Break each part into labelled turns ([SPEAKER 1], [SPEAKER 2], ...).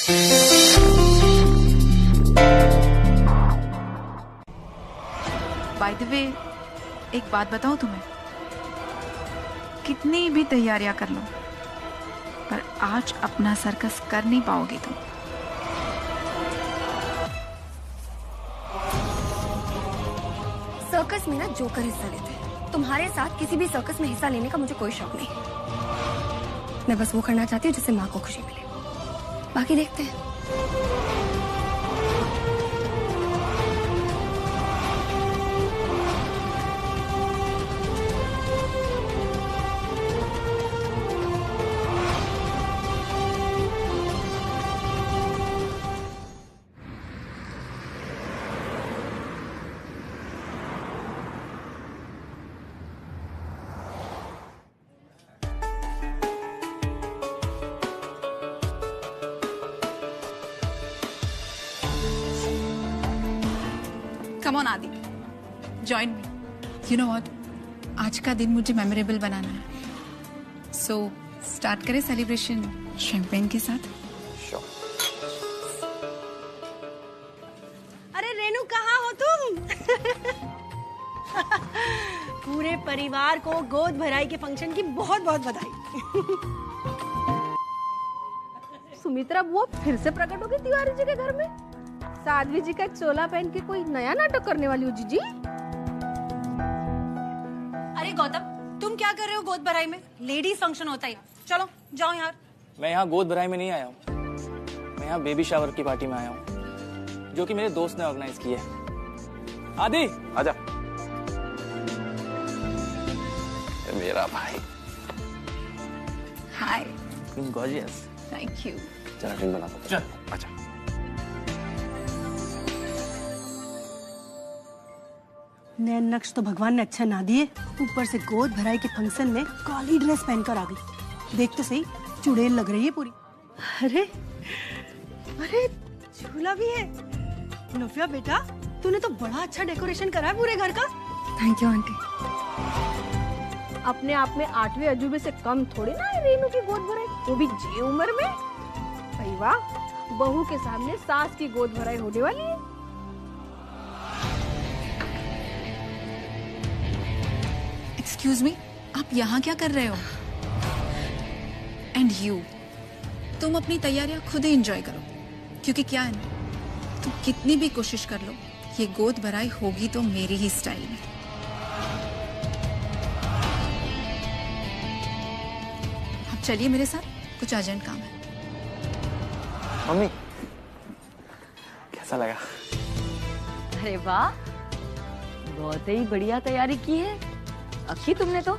[SPEAKER 1] By the way, एक बात बताऊं तुम्हें, कितनी भी तैयारियां कर लो पर आज अपना सर्कस कर नहीं पाओगी तुम।
[SPEAKER 2] सर्कस में ना जोकर हिस्सा लेते हैं। तुम्हारे साथ किसी भी सर्कस में हिस्सा लेने का मुझे कोई शौक नहीं। मैं बस वो करना चाहती हूँ जिससे माँ को खुशी मिले, बाकी देखते हैं।
[SPEAKER 1] कम ऑन आदि, join me. You know what, आज का दिन मुझे मेमोरेबल बनाना है, सो स्टार्ट करें सेलिब्रेशन शैंपेन के साथ।
[SPEAKER 3] अरे रेनू, कहाँ हो तुम? पूरे परिवार को गोद भराई के फंक्शन की बहुत बहुत बधाई।
[SPEAKER 4] सुमित्रा बुआ फिर से प्रकट होगी तिवारी जी के घर में। साध्वी जी का चोला पहन के कोई नया नाटक करने वाली हो जीजी।
[SPEAKER 3] अरे गौतम, तुम क्या कर रहे हो गोद भराई में? लेडीज फंक्शन होता है, चलो जाओ यार।
[SPEAKER 5] मैं यहाँ गोद भराई में नहीं आया हूँ, मैं यहाँ बेबी शावर की पार्टी में आया हूँ, जो कि मेरे दोस्त ने ऑर्गेनाइज की है। आदि आजा। मेरा भाई।
[SPEAKER 1] हाय।
[SPEAKER 5] गॉर्जियस।
[SPEAKER 1] Thank you.
[SPEAKER 5] चला ड्रिंक बना दो। चल अच्छा।
[SPEAKER 3] नैन नक्श तो भगवान ने अच्छा ना दिए, ऊपर से गोद भराई के फंक्शन में काली ड्रेस पहनकर आ गई। देख तो सही, चुड़ैल लग रही है पूरी। अरे अरे झूला भी है। नफिया बेटा, तूने तो बड़ा अच्छा डेकोरेशन करा है पूरे घर का।
[SPEAKER 2] Thank you aunty.
[SPEAKER 4] अपने आप में 8वें अजूबे से कम थोड़ी ना है रेनू की गोद भराई, वो भी जी उम्र में। भाई वाह, बहू के सामने सास की गोद भराई होने वाली है।
[SPEAKER 1] एक्सक्यूज मी, आप यहाँ क्या कर रहे हो? एंड यू, तुम अपनी तैयारियां खुद ही एंजॉय करो, क्योंकि क्या है ना, तुम कितनी भी कोशिश कर लो, ये गोद भराई होगी तो मेरी ही स्टाइल में। अब चलिए मेरे साथ, कुछ अर्जेंट काम है।
[SPEAKER 5] मम्मी, कैसा लगा?
[SPEAKER 6] अरे वाह, बहुत ही बढ़िया तैयारी की है अक्की तुमने तो।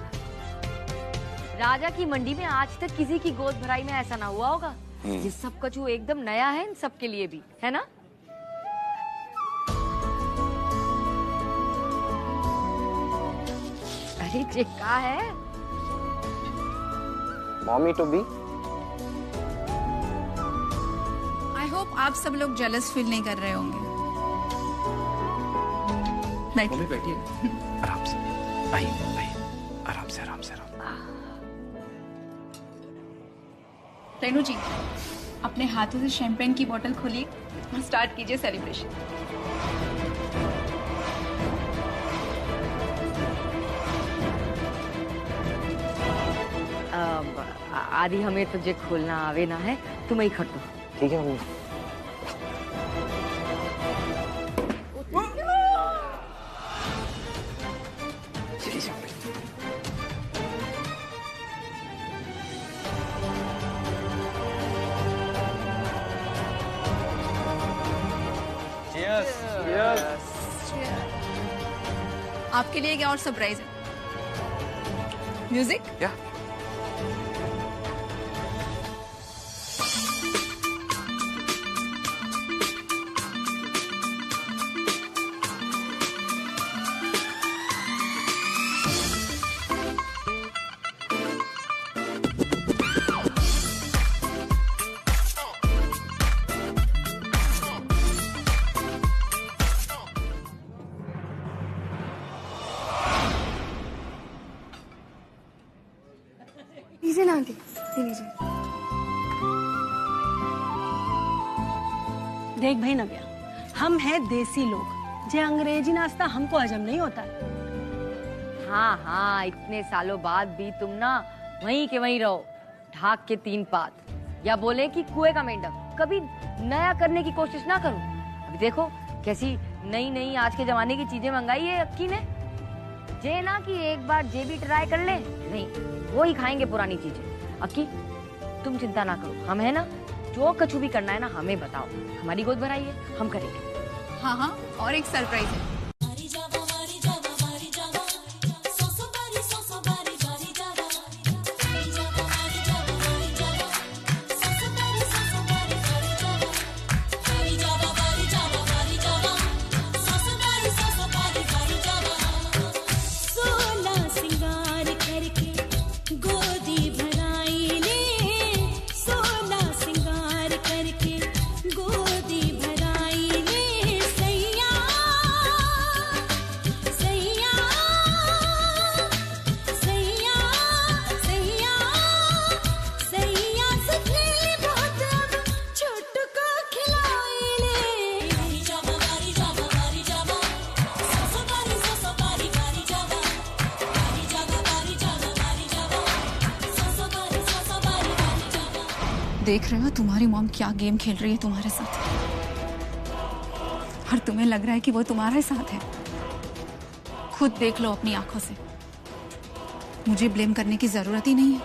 [SPEAKER 6] राजा की मंडी में आज तक किसी की गोद भराई में ऐसा ना हुआ होगा। ये सब कछु एकदम नया है इन सब के लिए भी, है ना? अरे चिक्का है।
[SPEAKER 5] Mummy to be.
[SPEAKER 1] I hope आप सब लोग जेलस फील नहीं कर रहे होंगे।
[SPEAKER 5] मम्मी बैठिए। आराम से। आइए आराम से आराम से आराम।
[SPEAKER 1] रेनू जी, अपने हाथों से शैंपेन की बोतल खोलिए और स्टार्ट कीजिए सेलिब्रेशन।
[SPEAKER 6] आदि हमें तुझे खोलना आवे ना है, तुम ही खटो।
[SPEAKER 5] ठीक है मम्मी।
[SPEAKER 1] आपके लिए एक और सरप्राइज है। म्यूजिक?
[SPEAKER 5] या।
[SPEAKER 3] देख भाई नव्या, हम हैं देसी लोग, जे अंग्रेजी नाश्ता हमको हजम नहीं होता।
[SPEAKER 6] हाँ हाँ, इतने सालों बाद भी तुम ना वहीं के वहीं रहो, ढाक के 3 पात, या बोले कि कुएं का मेंढक। कभी नया करने की कोशिश ना करो। अभी देखो कैसी नई नई आज के जमाने की चीजें मंगाई है अक्की ने। जे ना कि एक बार जे भी ट्राई कर ले, नहीं वो ही खाएंगे पुरानी चीजें। अक्की तुम चिंता ना करो, हम है ना, जो कछु भी करना है ना हमें बताओ, हमारी गोद भराई है, हम करेंगे।
[SPEAKER 1] हाँ हाँ, और एक सरप्राइज है। देख रहे हो तुम्हारी मॉम क्या गेम खेल रही है तुम्हारे साथ, और तुम्हें लग रहा है कि वो तुम्हारे साथ है। खुद देख लो अपनी आंखों से, मुझे ब्लेम करने की जरूरत ही नहीं है।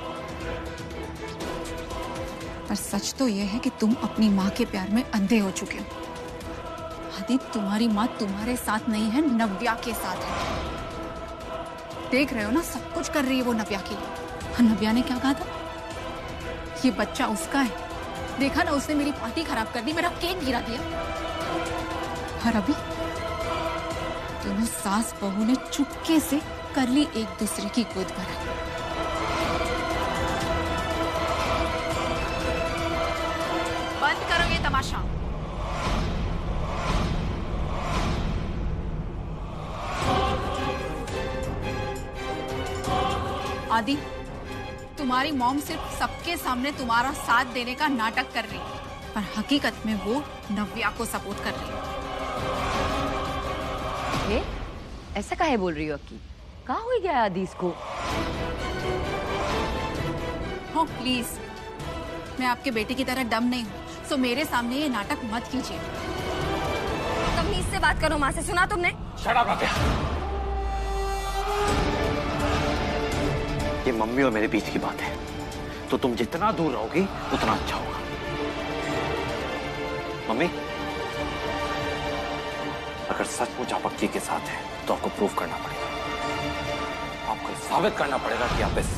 [SPEAKER 1] पर सच तो यह है कि तुम अपनी माँ के प्यार में अंधे हो चुके हो। आदि, तुम्हारी माँ तुम्हारे साथ नहीं है, नव्या के साथ है। देख रहे हो ना, सब कुछ कर रही है वो नव्या के लिए। और नव्या ने क्या कहा था, ये बच्चा उसका है। देखा ना, उसने मेरी पार्टी खराब कर दी, मेरा केक गिरा दिया। और अभी दोनों सास बहू ने चुपके से कर ली एक दूसरे की गोद भराई। बंद करो ये तमाशा। आदि, तुम्हारी मॉम सिर्फ सबके सामने तुम्हारा साथ देने का नाटक कर रही है, पर हकीकत में वो नव्या को सपोर्ट कर रही है।
[SPEAKER 6] ये ऐसा काहे बोल रही हो अक्की? कहाँ हो गया आदि इसको?
[SPEAKER 1] हो प्लीज, मैं आपके बेटे की तरह डम नहीं हूँ, सो मेरे सामने ये नाटक मत कीजिए।
[SPEAKER 2] तमीज से बात करो, माँ से सुना तुमने?
[SPEAKER 7] शट अप नव्या। ये मम्मी और मेरे बीच की बात है, तो तुम जितना दूर रहोगी उतना अच्छा होगा। मम्मी, अगर सचमुच आप अक्की के साथ हैं तो आपको प्रूव करना पड़ेगा। आपको साबित करना पड़ेगा कि आप इस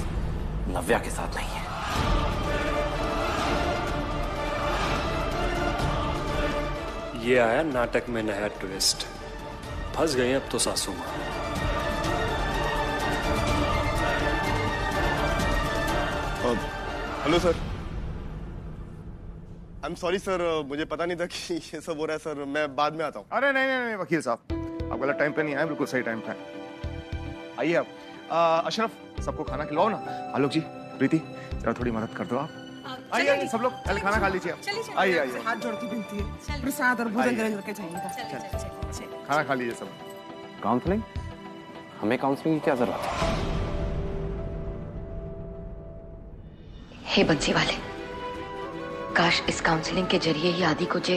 [SPEAKER 7] नव्या के साथ नहीं हैं।
[SPEAKER 8] ये आया नाटक में नया ट्विस्ट। फंस गए अब तो सासू माँ।
[SPEAKER 9] Hello sir, I am sorry sir, मुझे पता नहीं था कि ये सब हो रहा है सर, मैं बाद में आता हूँ।
[SPEAKER 10] अरे नहीं नहीं नहीं वकील साहब, आप गलत टाइम पे नहीं आए, बिल्कुल सही टाइम पे आए। आइए आप। अशरफ, सबको खाना खिलाओ ना। आलोक जी, प्रीति, जरा थोड़ी मदद कर दो आप। आइए सब लोग, पहले खाना खा लीजिए आप। आइए आइए,
[SPEAKER 11] हाथ जोड़ के विनती है, प्रसाद और भोजन ग्रहण करके जाइएगा।
[SPEAKER 10] खाना खा लीजिए सब।
[SPEAKER 7] काउंसलिंग? हमें काउंसलिंग की क्या जरूरत है?
[SPEAKER 12] हे बंसी वाले, काश इस काउंसलिंग के जरिए ही आदि को जे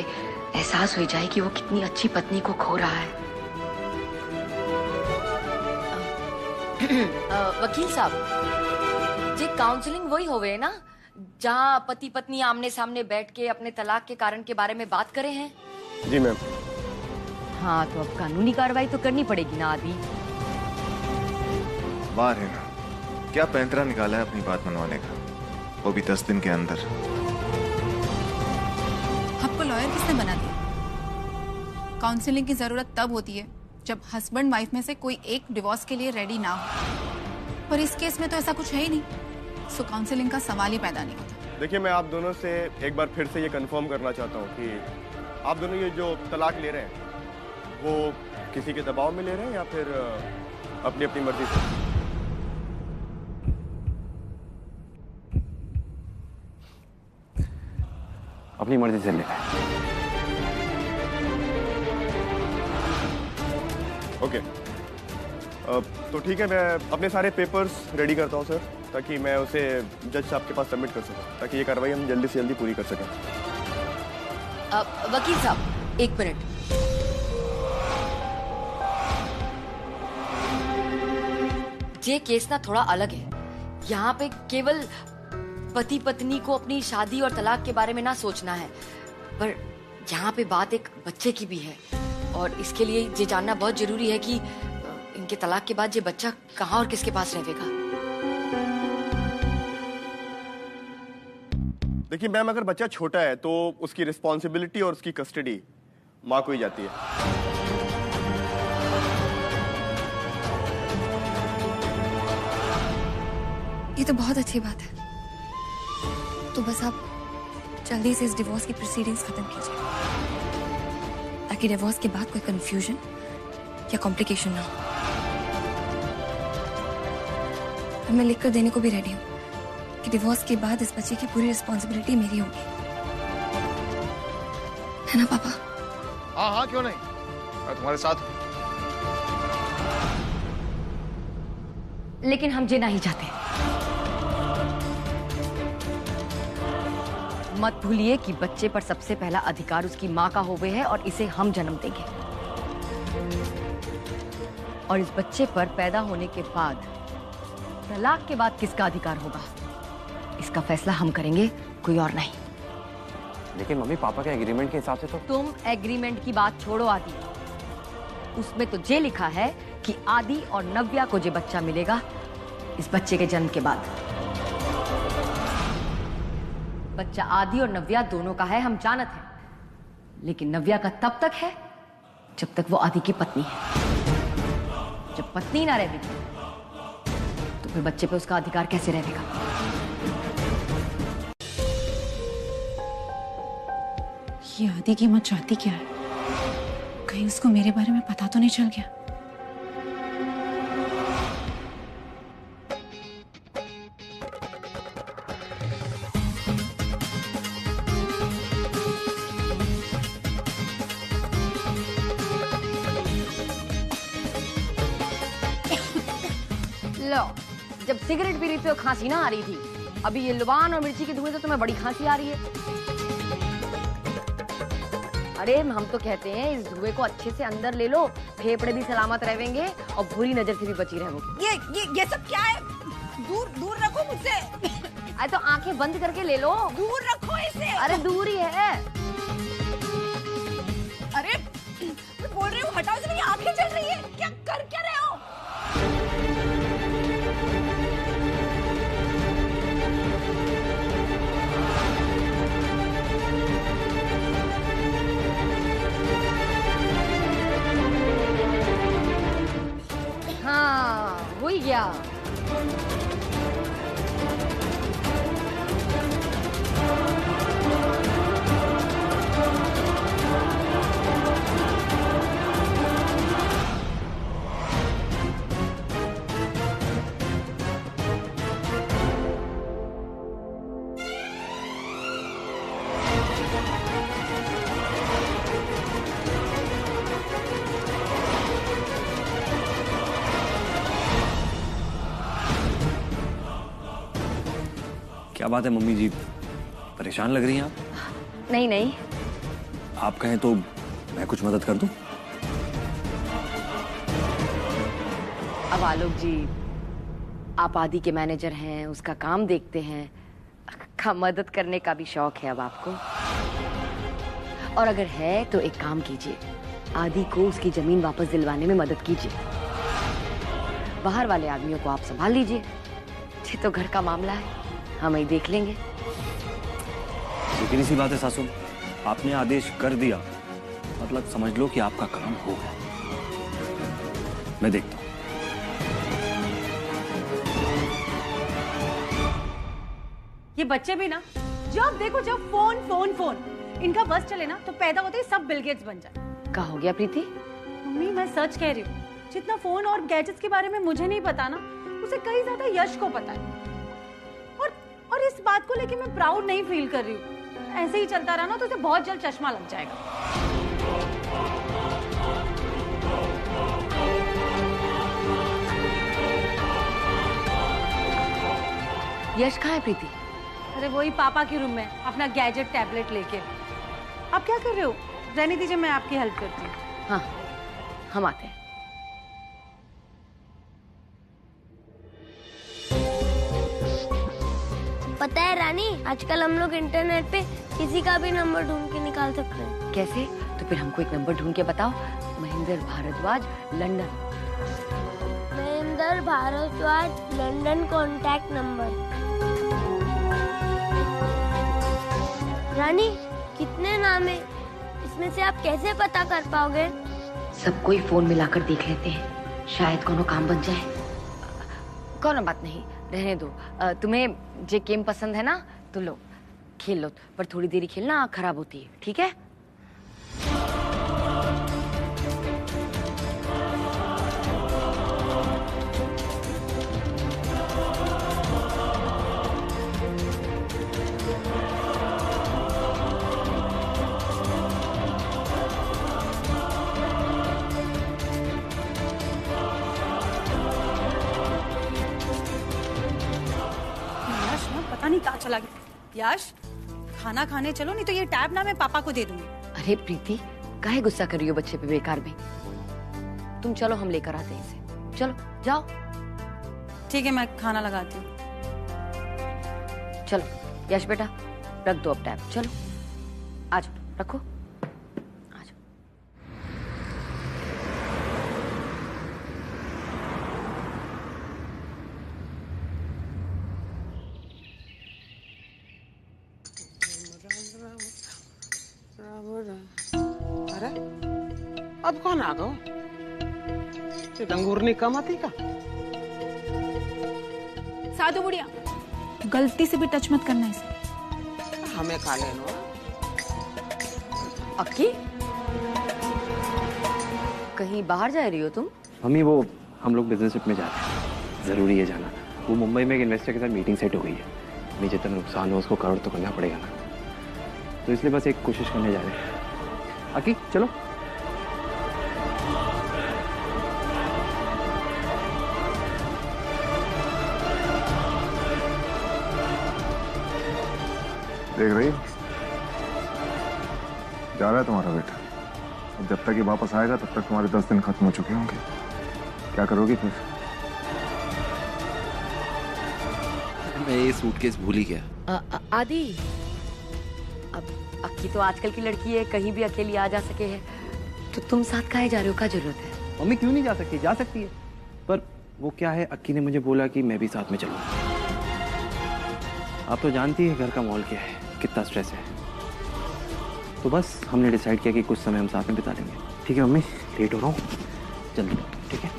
[SPEAKER 12] एहसास हो जाए कि वो कितनी अच्छी पत्नी को खो रहा है।
[SPEAKER 6] वकील साहब, जे काउंसलिंग वही होवे ना, जहाँ पति पत्नी आमने सामने बैठ के अपने तलाक के कारण के बारे में बात करे हैं?
[SPEAKER 9] जी मैम।
[SPEAKER 6] हाँ, तो अब कानूनी कार्रवाई तो करनी पड़ेगी ना आदि।
[SPEAKER 10] बाहर है ना, क्या पैंतरा निकाला है अपनी बात मनवाने का, वो भी 10 दिन के अंदर।
[SPEAKER 1] आपको लॉयर किसने बना दिया? काउंसलिंग की जरूरत तब होती है जब हस्बैंड वाइफ में से कोई एक डिवोर्स के लिए रेडी ना हो, पर इस केस में तो ऐसा कुछ है ही नहीं, सो काउंसलिंग का सवाल ही पैदा नहीं होता।
[SPEAKER 9] देखिए, मैं आप दोनों से एक बार फिर से ये कंफर्म करना चाहता हूँ कि आप दोनों ये जो तलाक ले रहे हैं वो किसी के दबाव में ले रहे हैं या फिर अपनी अपनी मर्जी से?
[SPEAKER 7] अपनी मर्जी से ले रहे हैं।
[SPEAKER 9] ओके तो ठीक है, मैं अपने सारे पेपर्स रेडी करता हूँ सर, ताकि मैं उसे जज साहब के पास सबमिट कर सकूँ, ताकि ये कार्रवाई हम जल्दी से जल्दी पूरी कर सकें।
[SPEAKER 6] वकील साहब 1 मिनट। ये केस ना थोड़ा अलग है। यहाँ पे केवल पति पत्नी को अपनी शादी और तलाक के बारे में ना सोचना है, पर यहाँ पे बात एक बच्चे की भी है, और इसके लिए ये जानना बहुत जरूरी है कि इनके तलाक के बाद ये बच्चा कहाँ और किसके पास रहेगा।
[SPEAKER 9] देखिए मैम, अगर बच्चा छोटा है तो उसकी रिस्पॉन्सिबिलिटी और उसकी कस्टडी माँ को ही जाती है।
[SPEAKER 2] ये तो बहुत अच्छी बात है। तो बस आप जल्दी से इस डिवोर्स की प्रोसीडिंग्स खत्म कीजिए, ताकि डिवोर्स के बाद कोई कंफ्यूजन या कॉम्प्लिकेशन ना हो। और मैं लिखकर देने को भी रेडी हूँ कि डिवोर्स के बाद इस बच्चे की पूरी रिस्पॉन्सिबिलिटी मेरी होगी, है ना पापा?
[SPEAKER 10] हाँ हाँ, क्यों नहीं, मैं तुम्हारे साथ।
[SPEAKER 6] लेकिन हम ये नहीं चाहते। मत भूलिए कि बच्चे पर सबसे पहला अधिकार उसकी माँ का होवे है, और इसे हम जन्म देंगे। और इस बच्चे पर पैदा होने के बाद तलाक के बाद किसका अधिकार होगा, इसका फैसला हम करेंगे, कोई और नहीं।
[SPEAKER 7] लेकिन मम्मी, पापा के एग्रीमेंट के हिसाब से तो।
[SPEAKER 6] तुम एग्रीमेंट की बात छोड़ो आदि, उसमें तो ये लिखा है कि आदि और नव्या को जो बच्चा मिलेगा इस बच्चे के जन्म के बाद। बच्चा आदि और नव्या दोनों का है, हम जानत हैं, लेकिन नव्या का तब तक है जब तक वो आदि की पत्नी है। जब पत्नी ना रहेगी तो फिर बच्चे पे उसका अधिकार कैसे रहेगा?
[SPEAKER 1] ये आदि की माँ चाहती क्या है? कहीं उसको मेरे बारे में पता तो नहीं चल गया?
[SPEAKER 6] लो, जब सिगरेट पी रही थी तो खांसी ना आ रही थी, अभी ये लुबान और मिर्ची के धुएं से तुम्हें बड़ी खांसी आ रही है। अरे हम तो कहते हैं इस धुएं को अच्छे से अंदर ले लो, फेफड़े भी सलामत रहेंगे और बुरी नजर से भी बची रहोगी।
[SPEAKER 11] ये सब क्या है? दूर दूर रखो मुझसे।
[SPEAKER 6] अरे तो आंखें बंद करके ले लो।
[SPEAKER 11] दूर रखो इसे।
[SPEAKER 6] अरे दूर ही है।
[SPEAKER 11] अरे मैं बोल रही हूँ, हटाओ इसे, मेरी आंखें चल रही है। क्या कर क्या रहे हो?
[SPEAKER 6] हाँ, हो ही गया।
[SPEAKER 8] क्या बात है मम्मी जी, परेशान लग रही हैं आप?
[SPEAKER 6] नहीं नहीं,
[SPEAKER 8] आप कहें तो मैं कुछ मदद कर दूं?
[SPEAKER 6] अब आलोक जी, आप आदि के मैनेजर हैं, उसका काम देखते हैं, का मदद करने का भी शौक है अब आपको। और अगर है तो एक काम कीजिए, आदि को उसकी जमीन वापस दिलवाने में मदद कीजिए। बाहर वाले आदमियों को आप संभाल लीजिए, ये तो घर का मामला है, हम ही देख लेंगे।
[SPEAKER 8] लेकिन इसी बात है सासू, आपने आदेश कर दिया, मतलब समझ लो कि आपका काम हो गया। मैं देखता हूं।
[SPEAKER 3] ये बच्चे भी ना, जब देखो जब फोन फोन फोन, इनका बस चले ना तो पैदा होते ही सब बिल गेट्स बन जाए।
[SPEAKER 6] क्या हो गया प्रीति?
[SPEAKER 3] मम्मी मैं सच कह रही हूँ, जितना फोन और गैजेट्स के बारे में मुझे नहीं पता ना, उसे कहीं ज्यादा यश को पता है। और इस बात को लेके मैं प्राउड नहीं फील कर रही हूँ। ऐसे ही चलता रहा ना तो उसे बहुत जल्द चश्मा लग जाएगा।
[SPEAKER 6] यश कहाँ है प्रीति?
[SPEAKER 3] अरे वही पापा के रूम में अपना गैजेट टैबलेट लेके। आप क्या कर रहे हो? रहने दीजिए, मैं आपकी हेल्प करती हूँ।
[SPEAKER 6] हाँ, हम आते हैं।
[SPEAKER 13] पता है रानी, आजकल हम लोग इंटरनेट पे किसी का भी नंबर ढूंढ के निकाल सकते हैं।
[SPEAKER 6] कैसे? तो फिर हमको एक नंबर ढूंढ के बताओ। Mahendra Bharadwaj, London.
[SPEAKER 13] Mahendra Bharadwaj, London contact number. Rani, कितने नाम है? इसमें से आप कैसे पता कर पाओगे?
[SPEAKER 12] सबको ही फोन मिलाकर देख लेते हैं, शायद कोनो काम बन जाए।
[SPEAKER 6] कोनो बात नहीं, रहने दो। तुम्हें जे गेम पसंद है ना, तो लो खेल लो, पर थोड़ी देरी खेलना, आँख खराब होती है, ठीक है?
[SPEAKER 3] पता नहीं कहाँ चला गया। यश, खाना खाने चलो, नहीं तो ये टैब ना मैं पापा को दे दूंगी।
[SPEAKER 6] अरे प्रीति, काहे गुस्सा कर रही हो बच्चे पे बेकार में? तुम चलो, हम लेकर आते हैं इसे। चलो जाओ।
[SPEAKER 3] ठीक है, मैं खाना लगाती हूँ।
[SPEAKER 6] चलो यश बेटा, रख दो अब टैब। चलो आ जाओ, रखो। आ जाओ।
[SPEAKER 14] अरे अब कौन आ गो? डंगूरनी कम आती का?
[SPEAKER 1] साधु बुढ़िया, गलती से भी टच मत करना इसे।
[SPEAKER 14] हमें खा लेनो।
[SPEAKER 6] अक्की, कहीं बाहर जा रही हो तुम?
[SPEAKER 8] मम्मी वो हम लोग बिजनेस ट्रिप में जा रहे हैं, जरूरी है जाना। वो मुंबई में एक इन्वेस्टर के साथ मीटिंग सेट हो गई है। हमें जितना नुकसान हो उसको कवर तो करना पड़ेगा ना, तो इसलिए बस एक कोशिश करने जा रहे हैं। अक्की चलो।
[SPEAKER 10] देख रही जा रहा है तुम्हारा बेटा। अब जब तक ये वापस आएगा तब तक तुम्हारे 10 दिन खत्म हो चुके होंगे। क्या करोगी फिर?
[SPEAKER 7] मैं ये सूटकेस भूल ही गया।
[SPEAKER 6] आदि, अब अक्की तो आजकल की लड़की है, कहीं भी अकेली आ जा सके है, तो तुम साथ काहे जा रहे हो? क्या जरूरत है?
[SPEAKER 8] मम्मी क्यों नहीं जा सकती? जा सकती है, पर वो क्या है, अक्की ने मुझे बोला कि मैं भी साथ में चलूं। आप तो जानती है घर का माहौल क्या है, कितना स्ट्रेस है। तो बस हमने डिसाइड किया कि कुछ समय हम साथ में बिता लेंगे। ठीक है मम्मी, लेट हो रहा हूँ, जल्दी। ठीक है।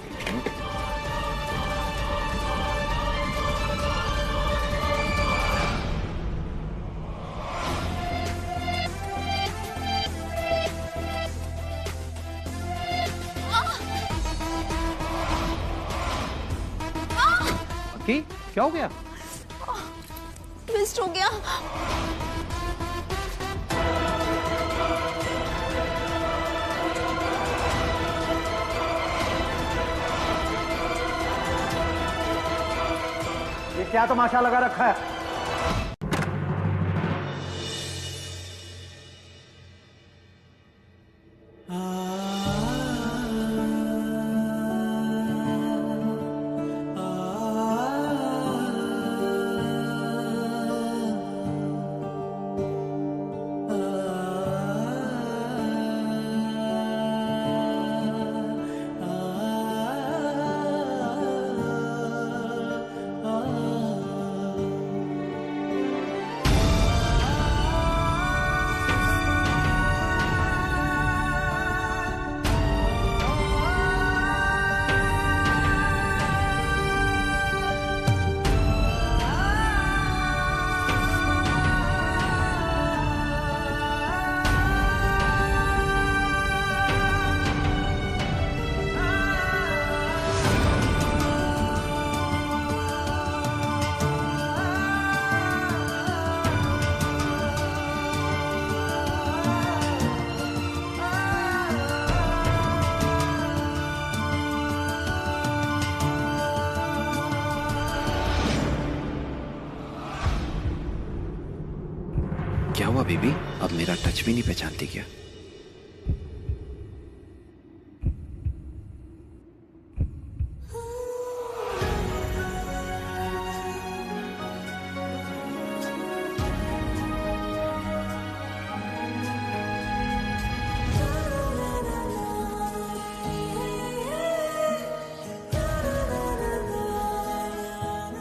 [SPEAKER 8] अक्की, क्या हो गया?
[SPEAKER 1] ट्विस्ट हो गया।
[SPEAKER 15] ये क्या तमाशा लगा रखा है?
[SPEAKER 8] बेबी, अब मेरा टच भी नहीं पहचानती क्या?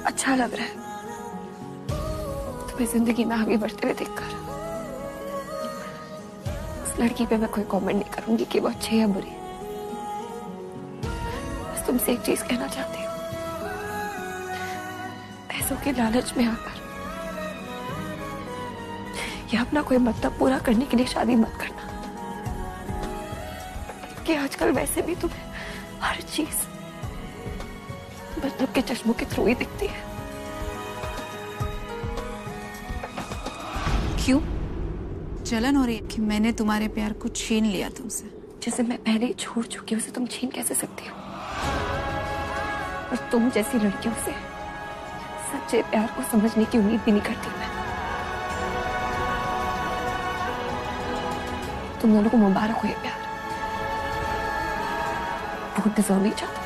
[SPEAKER 2] अच्छा लग रहा है तुम्हें जिंदगी में आगे बढ़ते हुए देखकर। उस लड़की पे मैं कोई कमेंट नहीं करूंगी कि वो अच्छी या बुरी। बस तुमसे एक चीज कहना चाहती हूँ, पैसों के लालच में आकर या अपना कोई मतलब पूरा करने के लिए शादी मत करना, कि आजकल वैसे भी तुम्हें हर चीज मतलब के चश्मों के थ्रू ही दिखती है।
[SPEAKER 1] क्यों? जलन हो रही है कि मैंने तुम्हारे प्यार को छीन लिया तुमसे?
[SPEAKER 2] जिसे मैं पहले ही छोड़ चुकी हूँ उसे तुम छीन कैसे सकती हो? और तुम जैसी लड़कियों से सच्चे प्यार को समझने की उम्मीद भी नहीं करती मैं। तुम दोनों को मुबारक हो ये प्यार, बहुत डिजर्व नहीं चाहता।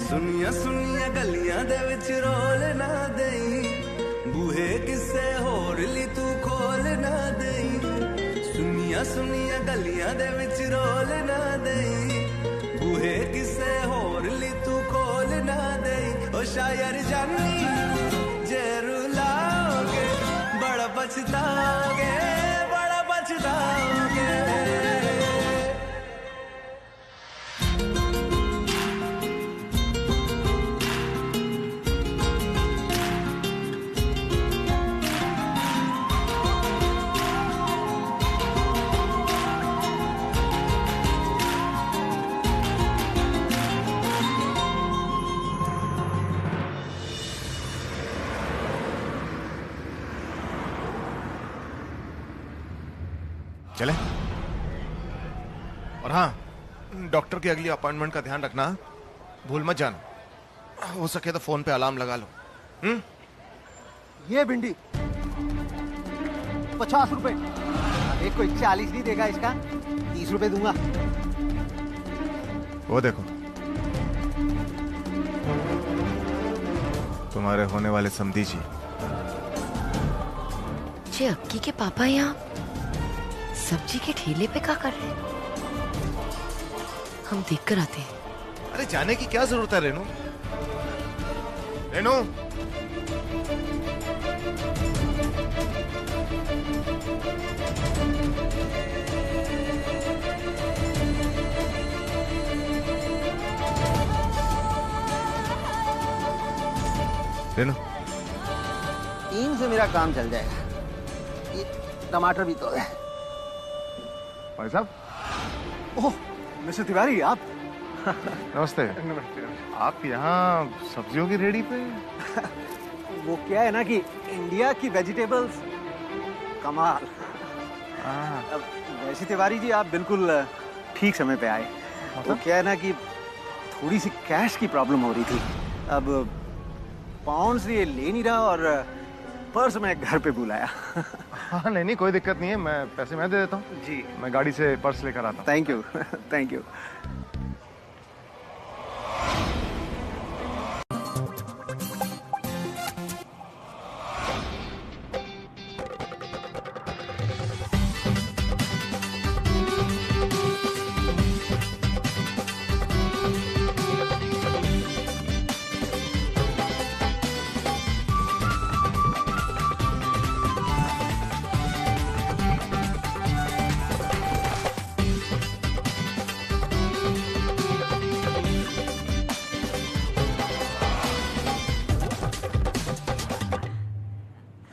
[SPEAKER 16] सुनिया सुनिया गलियां दे विच रोल ना देई, बूहे किसे होर ली तू खोल ना देई। सुनिया सुनिया गलियां दे विच रोल ना देई, बूहे किसे होर ली तू खोल ना देई। ओ शायर जानी जे रुलाओगे बड़ा पछताओगे, बड़ा पछताओगे।
[SPEAKER 10] चले? और हाँ, डॉक्टर की अगली अपॉइंटमेंट का ध्यान रखना, भूल मत जाना। हो सके तो फोन पे अलार्म लगा लो।
[SPEAKER 15] ये भिंडी 50 रुपए, एक कोई 40 नहीं देगा, इसका 30 रुपए दूंगा।
[SPEAKER 10] वो देखो, तुम्हारे होने वाले समधी जी।
[SPEAKER 12] जी अक्की के पापा यहाँ सब्जी के ठेले पे क्या कर रहे हैं? हम देख कर आते हैं।
[SPEAKER 10] अरे जाने की क्या जरूरत है रेनू? रेनू, रेनू,
[SPEAKER 15] 3 से मेरा काम चल जाएगा। ये टमाटर भी तो है।
[SPEAKER 10] भाई साहब।
[SPEAKER 15] ओह मिस्टर तिवारी, आप?
[SPEAKER 10] नमस्ते। आप यहाँ सब्जियों की रेडी पे?
[SPEAKER 15] वो क्या है ना कि इंडिया की वेजिटेबल्स कमाल। अब वैसे तिवारी जी आप बिल्कुल ठीक समय पे आए। वो क्या है ना कि थोड़ी सी कैश की प्रॉब्लम हो रही थी। अब पाउंड्स ये ले नहीं रहा और पर्स मैं घर पे बुलाया।
[SPEAKER 10] हाँ नहीं कोई दिक्कत नहीं है, मैं पैसे मैं दे देता हूँ जी। मैं गाड़ी से पर्स लेकर आता हूँ।
[SPEAKER 15] Thank you thank you.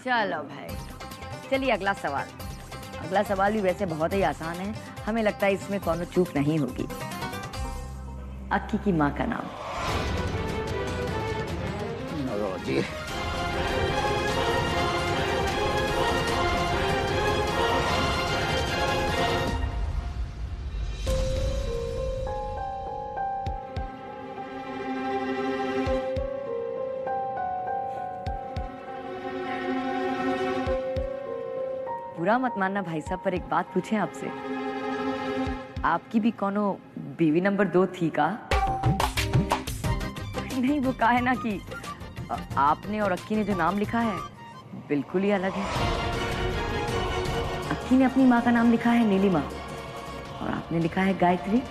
[SPEAKER 6] चलो भाई, चलिए अगला सवाल। अगला सवाल भी वैसे बहुत ही आसान है, हमें लगता है इसमें कोनो चूक नहीं होगी। अक्की की माँ का नाम?
[SPEAKER 15] रोजी।
[SPEAKER 6] बुरा मत मानना भाई साहब, पर एक बात पूछें आपसे, आपकी भी कोनो बीवी नंबर 2 थी का? नहीं, वो कहा है ना कि आपने और अक्की ने जो नाम लिखा है बिल्कुल ही अलग है। अक्की ने अपनी माँ का नाम लिखा है नीलिमा और आपने लिखा है गायत्री।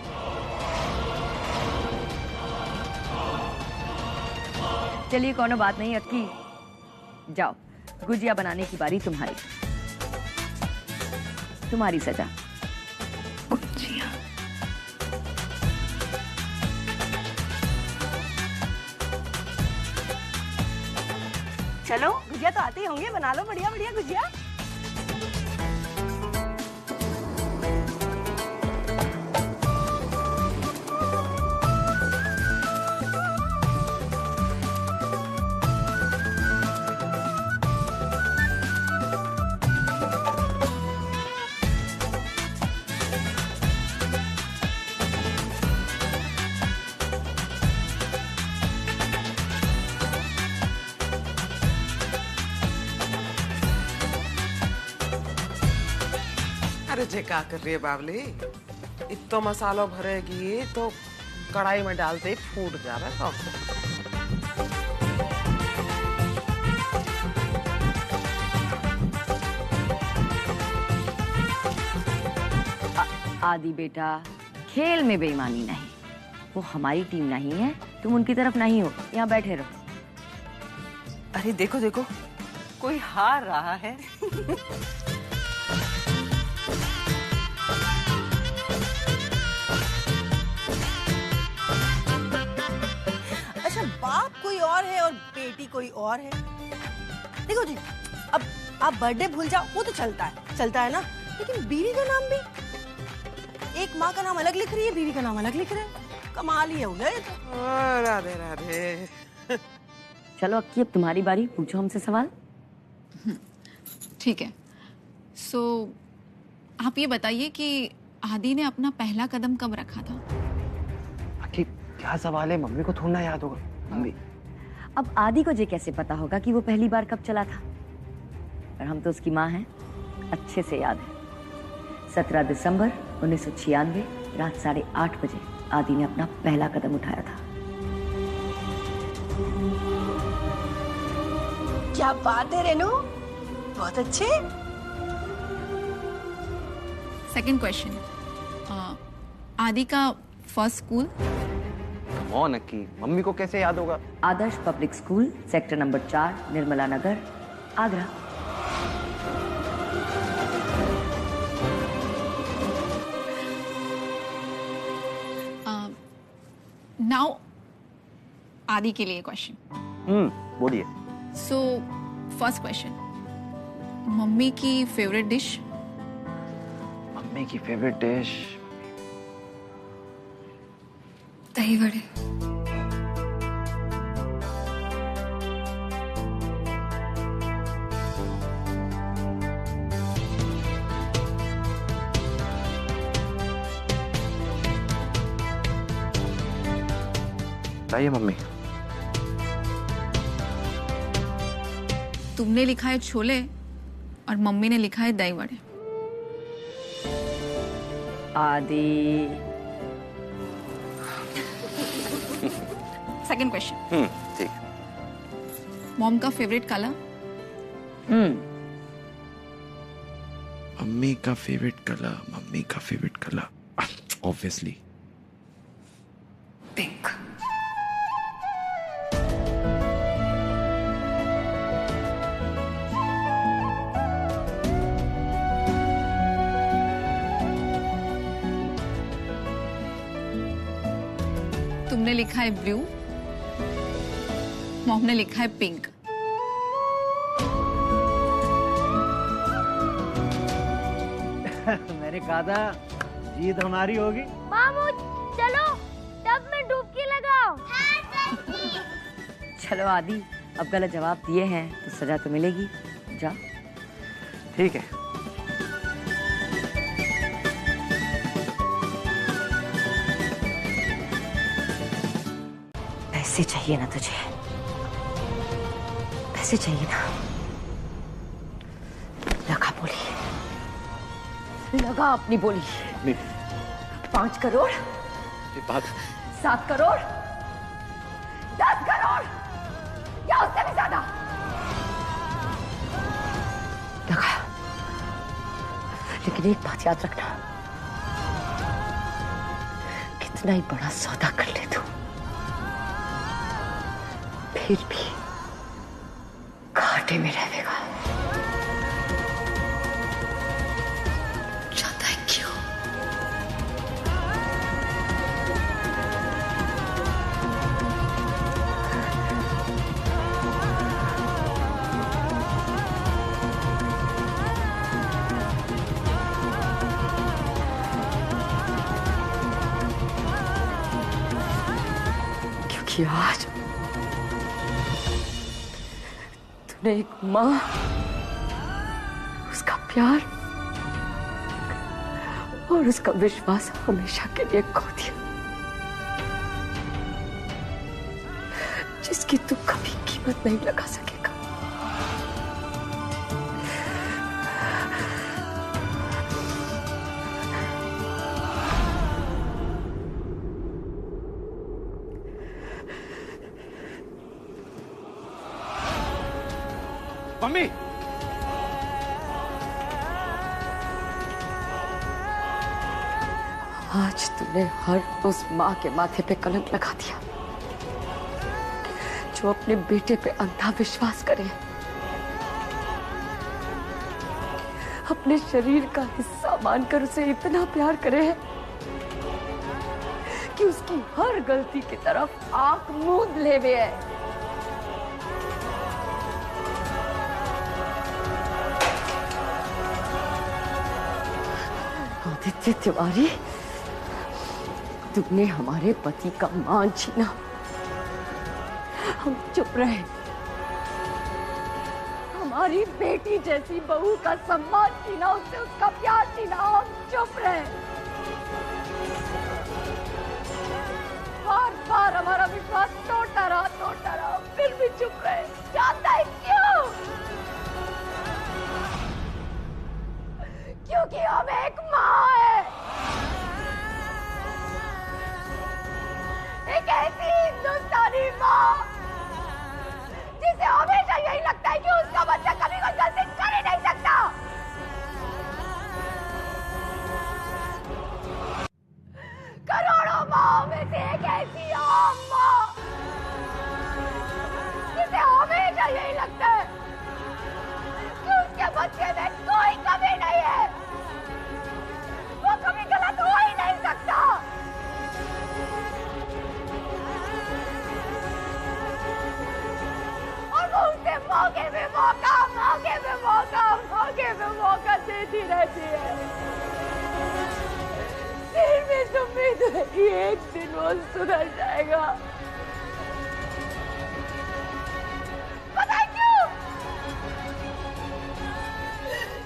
[SPEAKER 6] चलिए कोनो बात नहीं अक्की, जाओ गुजिया बनाने की बारी तुम्हारी, तुम्हारी सजा। गुजिया
[SPEAKER 3] चलो, गुजिया तो आते ही होंगे, बना लो बढ़िया बढ़िया गुजिया।
[SPEAKER 14] अरे जे क्या कर रही है बावली, इतना मसाला भरेगी तो कढ़ाई में डालते ही फूट जा रहा है।
[SPEAKER 6] आदि बेटा, खेल में बेईमानी नहीं, वो हमारी टीम नहीं है, तुम उनकी तरफ नहीं हो, यहाँ बैठे रहो।
[SPEAKER 14] अरे देखो देखो, कोई हार रहा है।
[SPEAKER 3] अच्छा, बाप कोई और है और बेटी कोई और है। देखो जी, अब आप बर्थडे भूल जाओ वो तो चलता है ना, लेकिन बीवी का नाम भी, एक माँ का नाम अलग लिख रही है, बीवी का नाम अलग लिख रहे हैं, कमाल ही हो गया ये तो।
[SPEAKER 14] राधे राधे।
[SPEAKER 6] चलो अक्की, अब तुम्हारी बारी, पूछो हमसे सवाल।
[SPEAKER 1] ठीक है, सो आप ये बताइए कि आदि ने अपना पहला कदम कब रखा था?
[SPEAKER 8] अक्की क्या सवाल है, मम्मी को थोड़ा ना याद होगा। मम्मी,
[SPEAKER 6] अब आदि को ये कैसे पता होगा कि वो पहली बार कब चला था? और हम तो उसकी माँ हैं, अच्छे से याद है। 17 दिसंबर 1996 रात 8:30 बजे आदि ने अपना पहला कदम उठाया था।
[SPEAKER 3] क्या बात है रेनू, बहुत अच्छे।
[SPEAKER 1] सेकंड क्वेश्चन, आदि का फर्स्ट स्कूल?
[SPEAKER 8] कौन अक्की, मम्मी को कैसे याद होगा?
[SPEAKER 6] Adarsh public school, sector number 4, Nirmala Nagar, Agra.
[SPEAKER 1] Now Aadi के लिए क्वेश्चन।
[SPEAKER 8] बोलिए।
[SPEAKER 1] सो फर्स्ट क्वेश्चन, मम्मी की फेवरेट डिश?
[SPEAKER 8] मम्मी की फेवरेट डिश
[SPEAKER 2] दही वड़े।
[SPEAKER 8] बताइए मम्मी।
[SPEAKER 1] तुमने लिखा है छोले और मम्मी ने लिखा है दही वड़े।
[SPEAKER 6] आदि।
[SPEAKER 1] Second question.
[SPEAKER 8] ठीक।
[SPEAKER 1] मॉम का फेवरेट कलर?
[SPEAKER 10] मम्मी का फेवरेट कलर ऑब्वियसली
[SPEAKER 2] पिंक।
[SPEAKER 1] तुमने लिखा है ब्लू, मॉम ने लिखा है पिंक।
[SPEAKER 15] मैंने कहा था जीत हमारी होगी।
[SPEAKER 13] मामू चलो टब में डुबकी लगाओ।
[SPEAKER 6] चलो आदि, अब गलत जवाब दिए हैं तो सजा तो मिलेगी, जा।
[SPEAKER 8] ठीक है।
[SPEAKER 6] पैसे चाहिए ना तुझे? पैसे चाहिए ना? लगा बोली। लगा अपनी बोली।
[SPEAKER 8] नहीं
[SPEAKER 6] 5 करोड़,
[SPEAKER 8] ये बात
[SPEAKER 6] 7 करोड़, 10 करोड़ या उससे भी ज्यादा लगा। लेकिन एक बात याद रखना, कितना ही बड़ा सौदा कर ले तू, फिर भी घाटे में रहेगा। जाता है क्यों? क्योंकि आज तूने एक माँ, उसका प्यार और उसका विश्वास हमेशा के लिए खो दिया, जिसकी तू कभी कीमत नहीं लगा सकेगा।
[SPEAKER 8] मम्मी,
[SPEAKER 6] आज तूने हर उस माँ के माथे पे कलंक लगा दिया जो अपने बेटे पे अंधा विश्वास करे, अपने शरीर का हिस्सा मानकर उसे इतना प्यार करे कि उसकी हर गलती की तरफ आंख मूंद ले हुए है। आदित्य तिवारी, तुमने हमारे पति का मान छीना, हम चुप रहे। हमारी बेटी जैसी बहू का सम्मान छीना, उससे उसका प्यार छीना, हम चुप रहे। बार बार हमारा विश्वास टूटा रहा, फिर भी चुप रहे। जानता है क्यों? क्योंकि हम एक माँ है, एक ऐसी हिंदुस्तानी माँ जिसे हमेशा यही लगता है कि उसका बच्चा कभी कोई गलती कर ही नहीं सकता। करोड़ों माँ में से एक ऐसी आम माँ जिसे हमेशा यही लगता है कि उसके बच्चे में कोई कमी नहीं है, वो कभी गलत हो ही नहीं सकता। और वो उसे मौके पे मौका देती रहती है। फिर भी उम्मीद है कि एक दिन वो सुधर जाएगा। पता है क्यों?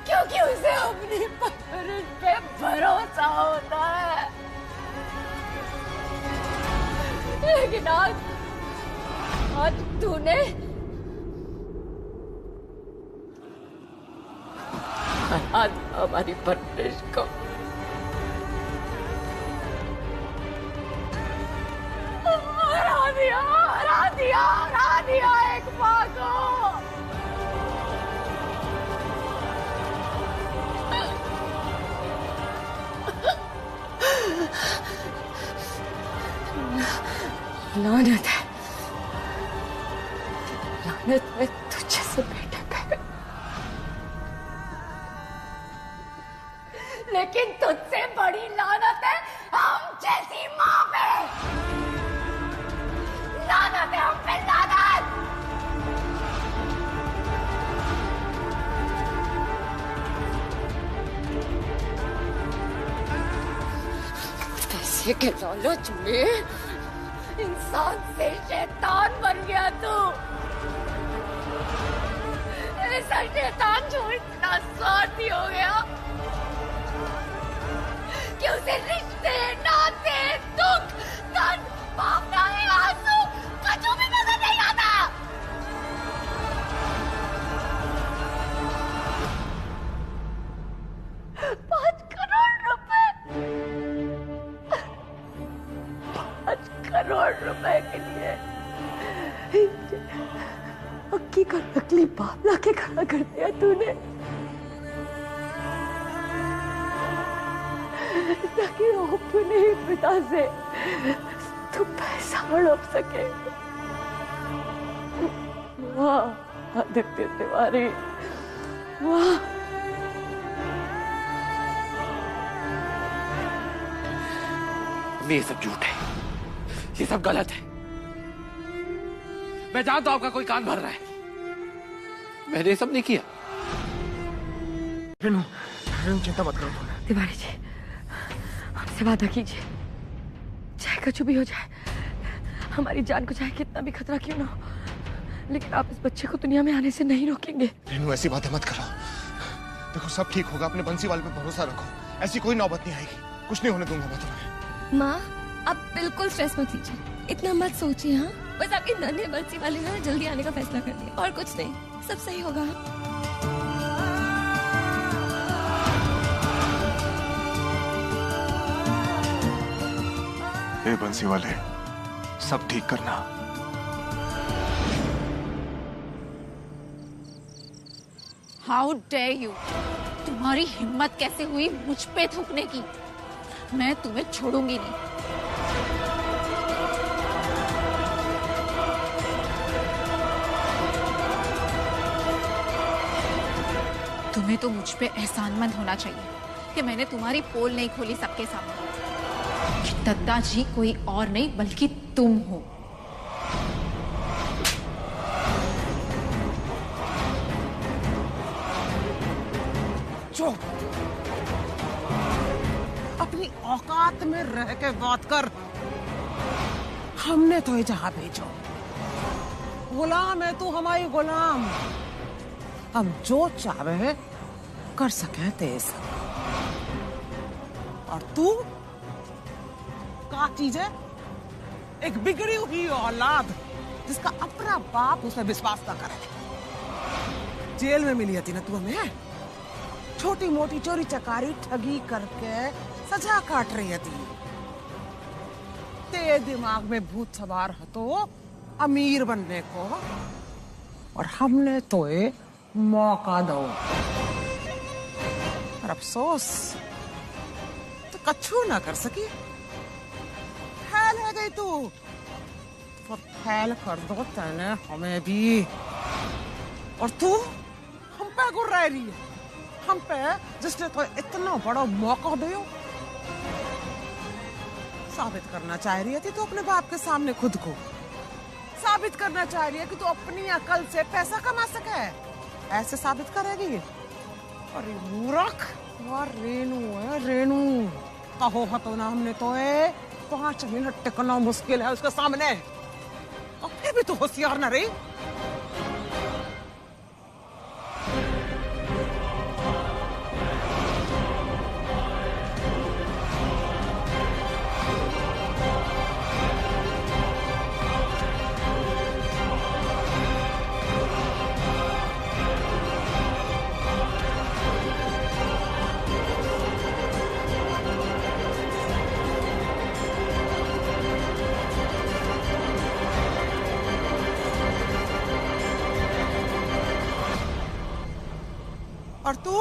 [SPEAKER 6] क्योंकि उसे अपनी परवरिश पे भरोसा होता है। लेकिन आज तूने हरा दिया हमारी परवरिश को। हरा दिया एक माँ को। लानत है, लानत में तुझे से बेटे पे, लेकिन तुझसे बड़ी लानत है हम जैसी माँ पे। लानत है हम पे, लानत। पैसे के लालच में इंसान से शैतान बन गया तू। ऐसा शैतान जो इतना स्वार्थी हो गया कि उसे रिश्ते, नाते, दुख, धन, भावनाएं, आंसू कुछ भी नजर नहीं आता।
[SPEAKER 17] रुपए के लिए अक्की का नकली बाप लाके खड़ा कर दिया तूने, ताकि अपने ही पिता से तू पैसा हड़प सके। वाह आदित्य तिवारी, वाह।
[SPEAKER 7] ये सब झूठ है, ये सब गलत है। मैं जानता हूं आपका कोई कान भर रहा है, मैंने ये सब नहीं किया।
[SPEAKER 10] रेनू, रेनू चिंता मत करो।
[SPEAKER 17] तिवारी जी हमसे वादा कीजिए, चाहे कुछ भी हो जाए, हमारी जान को चाहे कितना भी खतरा क्यों ना हो, लेकिन आप इस बच्चे को दुनिया में आने से नहीं रोकेंगे।
[SPEAKER 10] रेनू ऐसी बातें मत करो, देखो सब ठीक होगा, अपने बंसीवाल पे भरोसा रखो, ऐसी कोई नौबत नहीं आएगी, कुछ नहीं होने दूंगा मैं तुम्हें।
[SPEAKER 2] माँ आप बिल्कुल स्ट्रेस मत लीजिए, इतना मत सोचिए। हाँ बस आपके नन्हे बच्ची वाले ना जल्दी आने का फैसला कर दिया, और कुछ नहीं, सब सही होगा।
[SPEAKER 10] हे बंसीवाले, सब ठीक करना।
[SPEAKER 1] हाउ डेयर यू, तुम्हारी हिम्मत कैसे हुई मुझ पे थूकने की? मैं तुम्हें छोड़ूंगी नहीं। तुम्हें तो मुझ पे एहसानमंद होना चाहिए कि मैंने तुम्हारी पोल नहीं खोली सबके सामने कि दद्दा जी कोई और नहीं बल्कि तुम हो।
[SPEAKER 14] चुप, अपनी औकात में रह के बात कर। हमने तो ये जहां भेजो, गुलाम है तू हमारी गुलाम, हम जो चाहे कर सके तेज। और तू क्या चीज है? एक बिगड़ी हुई औलाद जिसका अपना बाप उसे विश्वास ना करे। जेल में मिली थी ना तू हमें, छोटी मोटी चोरी चकारी ठगी करके सजा काट रही थी। तेरे दिमाग में भूत सवार है तो अमीर बनने को, और हमने तो ये मौका दो। और अफसोस तो कछु ना कर सकी। फैल है गई तू, तो फैल कर दो तेने हमें भी। और तू हम पे गुर्रा रही है, हम पे जिसने तो इतना बड़ा मौका दियो। साबित करना चाह रही थी तो अपने बाप के सामने खुद को साबित करना चाह रही है कि तू अपनी अकल से पैसा कमा सके। ऐसे साबित करेगी? अरे मूर्ख, रेनू है रेनू, कहो तो ना हमने तो 5 मिनट टिकना मुश्किल है उसके सामने, और फिर भी तू होशियार ना रही। और तू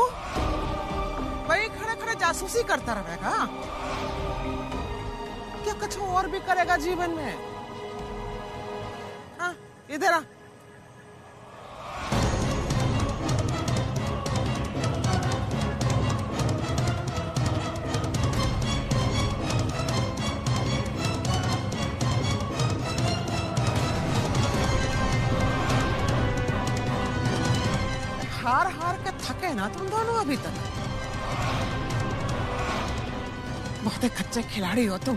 [SPEAKER 14] वही खड़े खड़े जासूसी करता रहेगा क्या? कुछ और भी करेगा जीवन में? हाँ इधर आ। हार हार के थके ना तुम दोनों अभी तक। बहुत कच्चे खिलाड़ी हो तुम,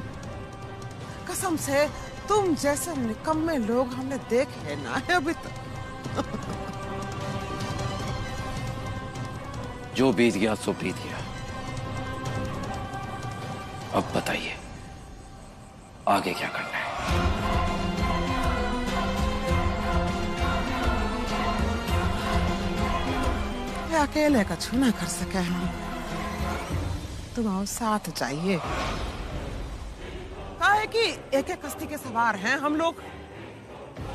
[SPEAKER 14] कसम से तुम जैसे निकम्मे लोग हमने देखे ना है अभी तक।
[SPEAKER 7] जो बीत गया सो बीत गया, अब बताइए आगे क्या करना है?
[SPEAKER 14] अकेले का छूना कर सके हम, तुम आओ साथ जाइए। है कि एक एक कश्ती के सवार हैं हम लोग,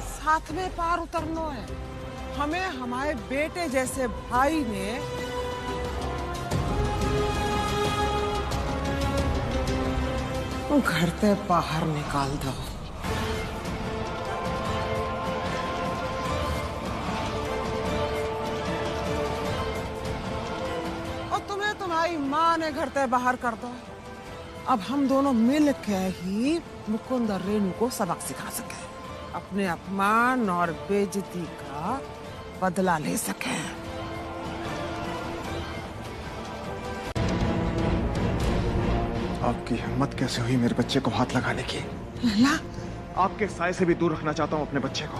[SPEAKER 14] साथ में पार उतरना है। हमें हमारे बेटे जैसे भाई ने घर से बाहर निकाल दो। और तुम्हें तुम्हारी माँ ने घर से बाहर कर दो। अब हम दोनों मिल के ही मुकुंद और रेणु को सबक सिखा सके, अपने अपमान और बेइज्जती का बदला ले सके।
[SPEAKER 10] आपकी हिम्मत कैसे हुई मेरे बच्चे को हाथ लगाने की?
[SPEAKER 14] लला,
[SPEAKER 10] आपके साय से भी दूर रखना चाहता हूँ अपने बच्चे को।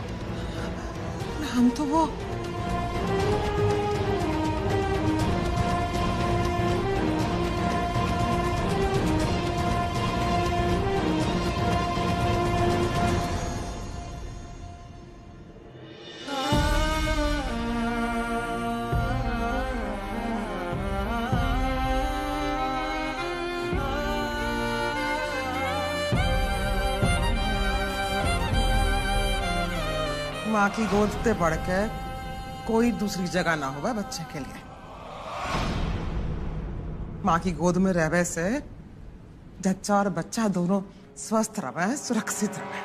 [SPEAKER 14] हम तो वो माँ की गोद से बढ़ के कोई दूसरी जगह ना होगा बच्चे के लिए। माँ की गोद में रहने से जच्चा और बच्चा दोनों स्वस्थ रहे, सुरक्षित रहे।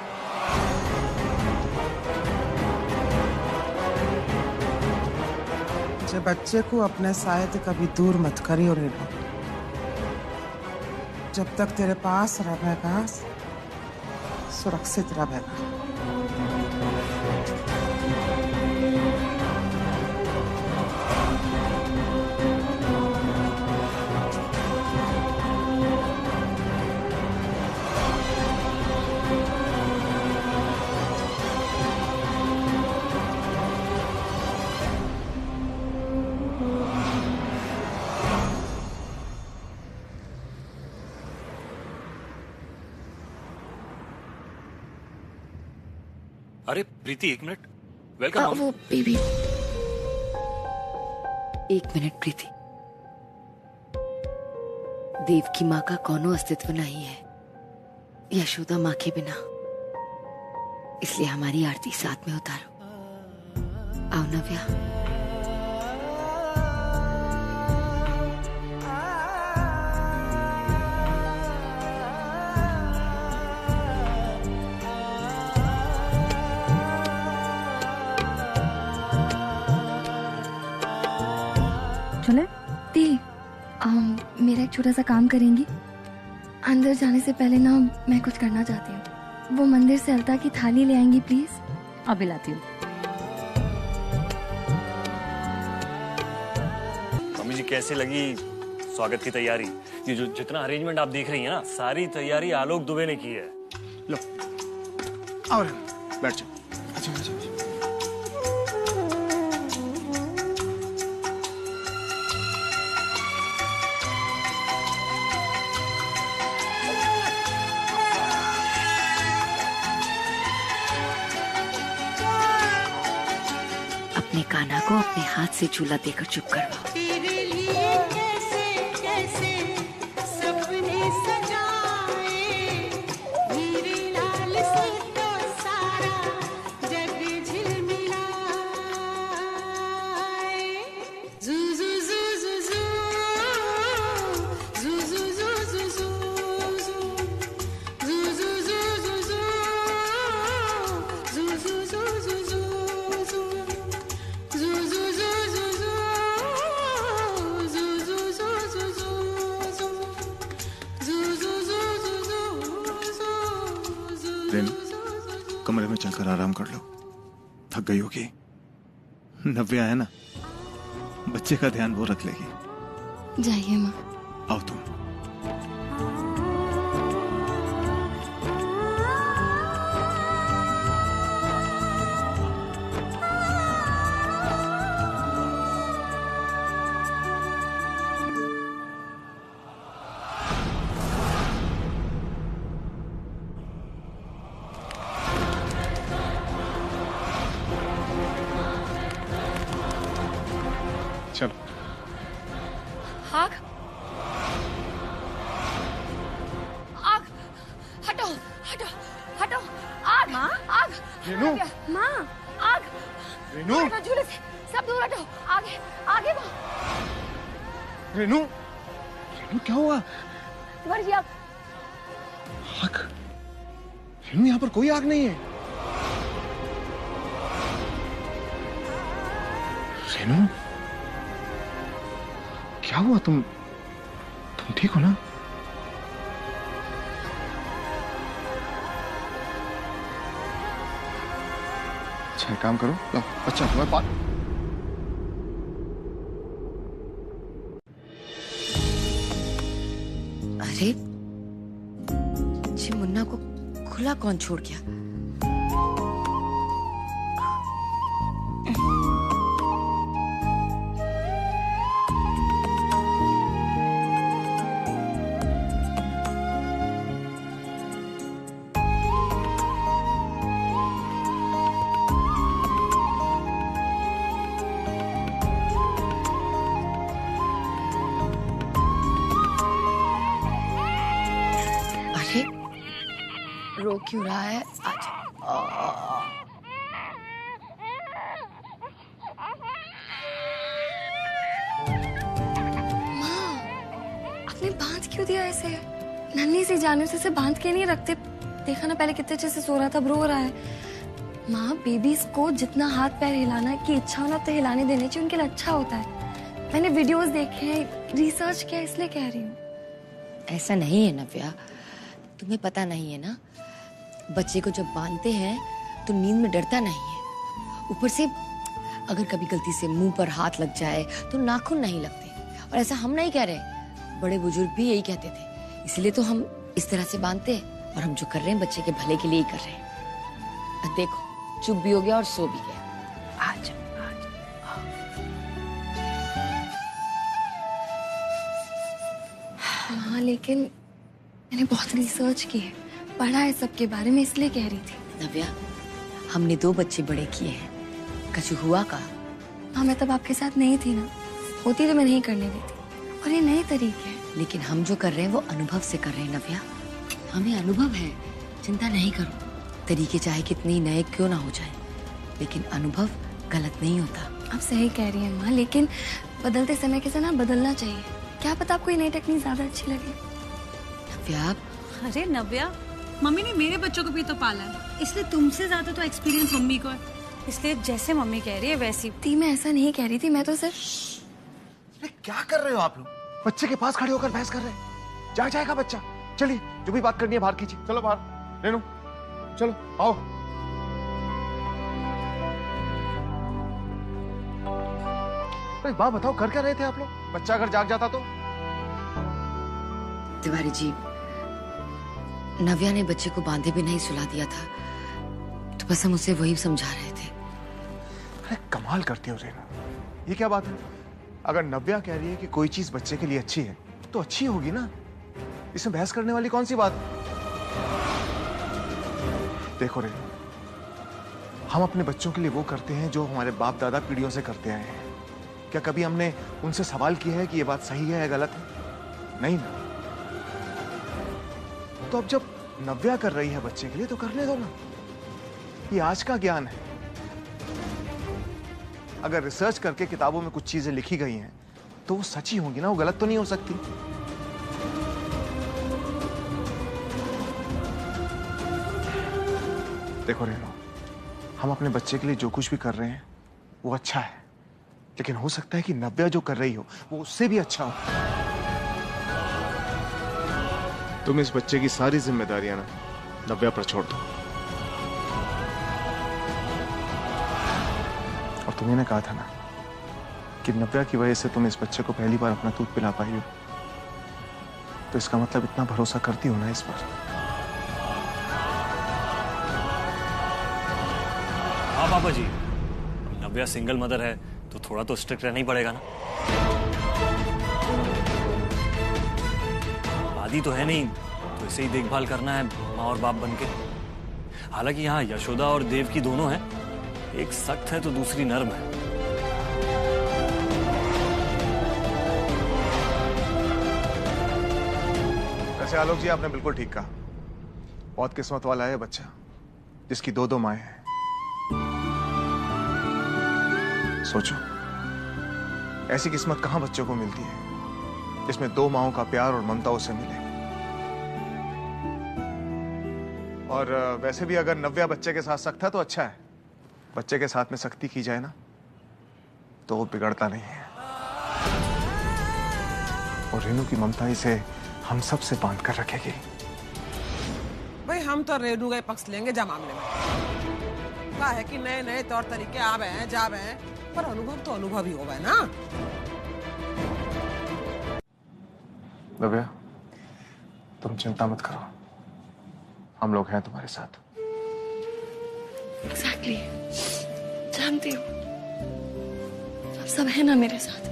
[SPEAKER 14] जब बच्चे को अपने साय से कभी दूर मत करियो रेणु। जब तक तेरे पास रहेगा सुरक्षित रहेगा।
[SPEAKER 18] अरे प्रीति, एक मिनट। वेलकम।
[SPEAKER 2] वो बेबी,
[SPEAKER 6] एक मिनट प्रीति। देव की माँ का कोनो अस्तित्व नहीं है यशोदा माँ के बिना, इसलिए हमारी आरती साथ में उतारो। आओ नव्या।
[SPEAKER 2] चले दी, मेरा एक छोटा सा काम करेंगी? अंदर जाने से पहले ना मैं कुछ करना चाहती हूँ। वो मंदिर से अलता की थाली ले आएंगी प्लीज?
[SPEAKER 19] अभी लाती हूँ।
[SPEAKER 18] मम्मी जी, कैसे लगी स्वागत की तैयारी? ये जो जितना अरेंजमेंट आप देख रही हैं ना, सारी तैयारी आलोक दुबे ने की है।
[SPEAKER 10] लो, आओ बैठ जाओ। अच्छा अच्छा।
[SPEAKER 6] अपने कान्हा को अपने हाथ से झूला देकर चुप करवाओ।
[SPEAKER 16] तेरे लिए कैसे कैसे सपने सजाए, मेरे लाल से तो सारा जग झिलमिलाए। जू जू जू जू जू जू जू जू जू जू जू जू जू जू जू जू जू जू
[SPEAKER 10] रेणु, कमरे में चलकर आराम कर लो, थक गई होगी। नव्या है ना, बच्चे का ध्यान वो रख लेगी।
[SPEAKER 2] जाइए माँ।
[SPEAKER 10] आओ तुम।
[SPEAKER 2] हाँ
[SPEAKER 10] रेनू
[SPEAKER 2] माँ आग
[SPEAKER 10] रेनू
[SPEAKER 2] हटो झूले से, सब दूर हटो, आगे आगे माँ।
[SPEAKER 10] रेनू रेनू क्या हुआ?
[SPEAKER 2] तिवारी जी आप
[SPEAKER 10] आग? रेनू यहाँ पर कोई आग नहीं है। रेनू क्या हुआ? तुम ठीक हो ना? अच्छा काम करो, लो अच्छा तुम्हारे पास।
[SPEAKER 12] अरे जी मुन्ना को खुला कौन छोड़ गया? रो क्यों रहा है?
[SPEAKER 2] माँ आपने बांध क्यों दिया ऐसे? नन्ही सी जान से बांध के नहीं रखते। देखा ना पहले कितने अच्छे से सो रहा था, अब रो रहा है। माँ बेबीज को जितना हाथ पैर हिलाना की इच्छा होना तो हिलाने देने चाहिए, उनके लिए अच्छा होता है। मैंने वीडियोस देखे हैं, रिसर्च किया, इसलिए कह रही हूँ।
[SPEAKER 12] ऐसा नहीं है नव्या, तुम्हें पता नहीं है ना, बच्चे को जब बांधते हैं तो नींद में डरता नहीं है। ऊपर से अगर कभी गलती से मुंह पर हाथ लग जाए तो नाखून नहीं लगते। और ऐसा हम नहीं कह रहे, बड़े बुजुर्ग भी यही कहते थे, इसलिए तो हम इस तरह से बांधते हैं। और हम जो कर रहे हैं बच्चे के भले के लिए ही कर रहे हैं। अब देखो चुप भी हो गया और सो भी गया। आज
[SPEAKER 2] हाँ लेकिन मैंने बहुत रिसर्च की है, पढ़ा है सबके बारे में, इसलिए कह रही थी।
[SPEAKER 12] नव्या हमने 2 बच्चे बड़े किए हैं, कछु हुआ का?
[SPEAKER 2] हाँ मैं तब आपके साथ नहीं थी ना, होती तो मैं नहीं करने देती। और ये नए तरीके हैं।
[SPEAKER 12] लेकिन हम जो कर रहे हैं वो अनुभव से कर रहे हैं नव्या, हमें अनुभव है, चिंता नहीं करो। तरीके चाहे कितने ही नए क्यों ना हो जाए, लेकिन अनुभव गलत नहीं होता।
[SPEAKER 2] आप सही कह रही हैं माँ, लेकिन बदलते समय के साथ ना बदलना चाहिए। क्या पता आपको ये नई टेक्निक ज्यादा अच्छी लगे।
[SPEAKER 12] नव्या
[SPEAKER 3] अरे नव्या, मम्मी ने मेरे बच्चों को भी तो पाला है, इसलिए तुमसे ज्यादा तो एक्सपीरियंस मम्मी को है, इसलिए जैसे मम्मी कह रही है वैसी।
[SPEAKER 2] थी मैं ऐसा नहीं कह रही थी, मैं तो सिर्फ।
[SPEAKER 10] क्या कर रहे हो आप लोग? बच्चे के पास खड़े होकर बहस कर रहे हैं। जाएगा बच्चा। चलिए जो भी बात करनी है बाहर कीजिए। चलो बाहर। रेनू चलो आओ। अरे बात बताओ, कर क्या रहे थे आप लोग? बच्चा अगर जाग जाता तो?
[SPEAKER 12] तिवारी जी, नव्या ने बच्चे को बांधे भी नहीं सुला दिया था, तो बस हम उसे वही समझा रहे थे।
[SPEAKER 10] अरे कमाल करती हो रेनू, ये क्या बात है? अगर नव्या कह रही है कि कोई चीज बच्चे के लिए अच्छी है तो अच्छी होगी ना, इसमें बहस करने वाली कौन सी बात? देखो रेनू, हम अपने बच्चों के लिए वो करते हैं जो हमारे बाप दादा पीढ़ियों से करते आए हैं। क्या कभी हमने उनसे सवाल किया है कि ये बात सही है या गलत है? नहीं ना। तो अब जब नव्या कर रही है बच्चे के लिए तो करने दो ना, ये आज का ज्ञान है। अगर रिसर्च करके किताबों में कुछ चीजें लिखी गई हैं तो वो सच्ची होंगी ना, वो गलत तो नहीं हो सकती। देखो रेनू, हम अपने बच्चे के लिए जो कुछ भी कर रहे हैं वो अच्छा है, लेकिन हो सकता है कि नव्या जो कर रही हो वो उससे भी अच्छा हो। तुम इस बच्चे की सारी जिम्मेदारियां ना नव्या पर छोड़ दो। और तुम्ही ने कहा था ना कि नव्या की वजह से तुम इस बच्चे को पहली बार अपना दूध पिला पाई हो, तो इसका मतलब इतना भरोसा करती हो ना इस पर।
[SPEAKER 18] हाँ पापा जी, नव्या सिंगल मदर है तो थोड़ा तो स्ट्रिक्ट रहना ही पड़ेगा ना। आदि तो है नहीं, तो इसे ही देखभाल करना है माँ और बाप बनके। हालांकि यहाँ यशोदा और देव की दोनों हैं, एक सख्त है तो दूसरी नर्म है।
[SPEAKER 10] वैसे आलोक जी आपने बिल्कुल ठीक कहा, बहुत किस्मत वाला है बच्चा जिसकी 2 माएं हैं। सोचो, ऐसी किस्मत कहां बच्चों को मिलती है जिसमें दो माओं का प्यार और ममता उसे मिले। और वैसे भी अगर नव्या बच्चे के साथ सख्त है तो अच्छा है। बच्चे के साथ में सख्ती की जाए ना तो वो बिगड़ता नहीं है। और रेनू की ममता इसे हम सब से बांध कर रखेगी।
[SPEAKER 14] भाई हम तो रेनू का पक्ष लेंगे जा मामले में। कहा है कि नए नए तौर तरीके आवे हैं जावे हैं, पर अनुभव तो अनुभव ही होगा ना।
[SPEAKER 10] नव्या, तुम चिंता मत करो, हम लोग हैं तुम्हारे साथ।
[SPEAKER 2] Exactly. जानती हूँ आप सब है ना मेरे साथ।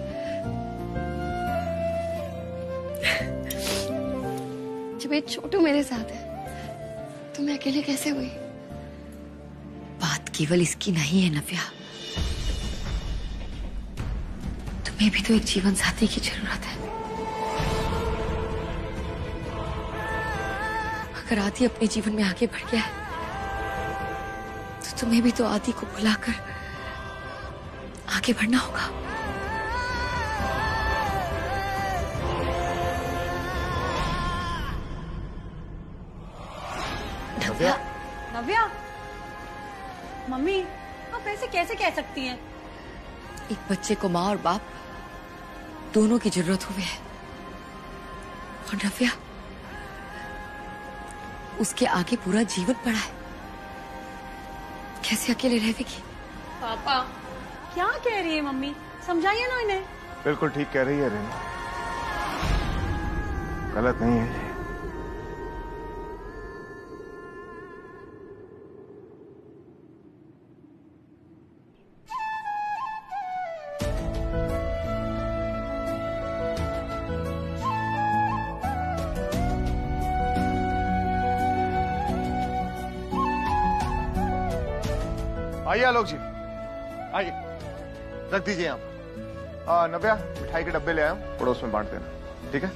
[SPEAKER 2] जब ये छोटू मेरे साथ है तो मैं अकेले कैसे हुई?
[SPEAKER 12] बात केवल इसकी नहीं है नव्या, तुम्हें भी तो एक जीवन साथी की जरूरत है। अगर आदि अपने जीवन में आगे बढ़ गया है तो तुम्हें भी तो आदि को भुलाकर आगे बढ़ना होगा।
[SPEAKER 3] नव्या, नव्या, मम्मी आप ऐसे कैसे कह सकती हैं?
[SPEAKER 12] एक बच्चे को माँ और बाप दोनों की जरूरत हुई है, और नव्या उसके आगे पूरा जीवन पड़ा है। कैसे अकेले रहेगी?
[SPEAKER 3] पापा क्या कह रही है मम्मी, समझाइए ना इन्हें।
[SPEAKER 10] बिल्कुल ठीक कह रही है रेनू, गलत नहीं है ये। आइए आलोक जी, आइए, रख दीजिए यहाँ पर। नव्या, मिठाई के डब्बे ले आया हूँ, पड़ोस में बांट देना, ठीक है?